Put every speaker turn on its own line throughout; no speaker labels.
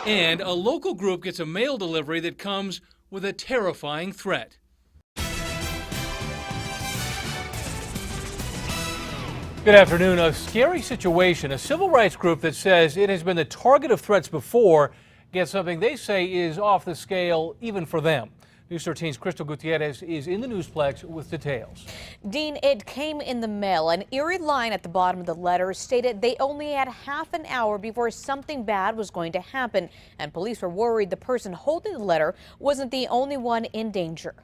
And a local group gets a mail delivery that comes with a terrifying threat. Good afternoon. A scary situation. A civil rights group that says it has been the target of threats before gets something they say is off the scale even for them. News 13's Crystal Gutierrez is in the Newsplex with details.
Dean, it came in the mail. An eerie line at the bottom of the letter stated they only had half an hour before something bad was going to happen, and police were worried the person holding the letter wasn't the only one in danger.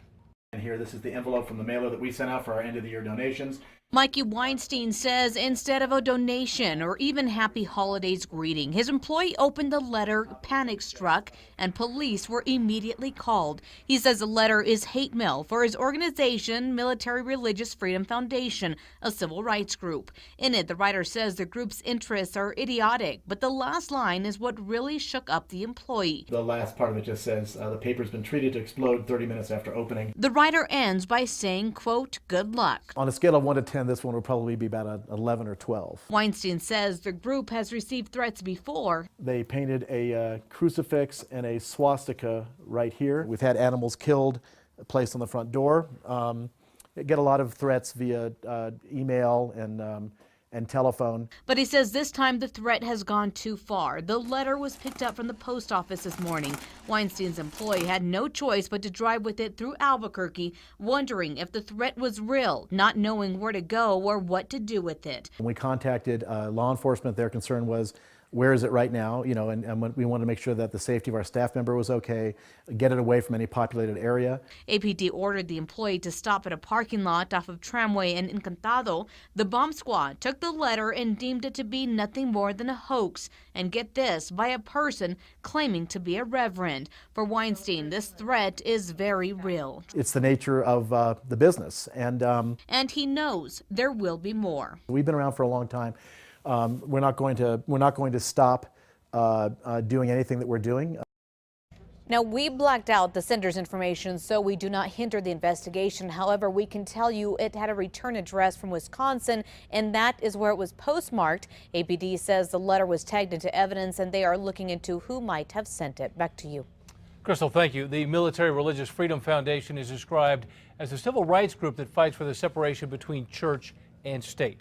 And here, this is the envelope from the mailer that we sent out for our end of the year donations.
Mikey Weinstein says instead of a donation or even happy holidays greeting, his employee opened the letter, panic struck, and police were immediately called. He says the letter is hate mail for his organization, Military Religious Freedom Foundation, a civil rights group. In it, the writer says the group's interests are idiotic, but the last line is what really shook up the employee.
The last part of it just says the paper's been treated to explode 30 minutes after opening.
The writer ends by saying, quote, good luck.
On a scale of 1 to 10, this one would probably be about an 11 or 12.
Weinstein says the group has received threats before.
They painted a crucifix and a swastika right here. We've had animals killed, placed on the front door. Get a lot of threats via email and telephone.
But he says this time the threat has gone too far. The letter was picked up from the post office this morning. Weinstein's employee had no choice but to drive with it through Albuquerque, wondering if the threat was real, not knowing where to go or what to do with it.
When we contacted law enforcement, their concern was, where is it right now? You know, and we wanted to make sure that the safety of our staff member was okay, get it away from any populated area.
APD ordered the employee to stop at a parking lot off of Tramway and Encantado. The bomb squad took the letter and deemed it to be nothing more than a hoax. And get this, by a person claiming to be a reverend. For Weinstein, this threat is very real.
It's the nature of the business. And
he knows there will be more.
We've been around for a long time. We're not going to stop doing anything that we're doing.
Now, we blacked out the sender's information, so we do not hinder the investigation. However, we can tell you it had a return address from Wisconsin, and that is where it was postmarked. APD says the letter was tagged into evidence, and they are looking into who might have sent it. Back to you.
Crystal, thank you. The Military Religious Freedom Foundation is described as a civil rights group that fights for the separation between church and state.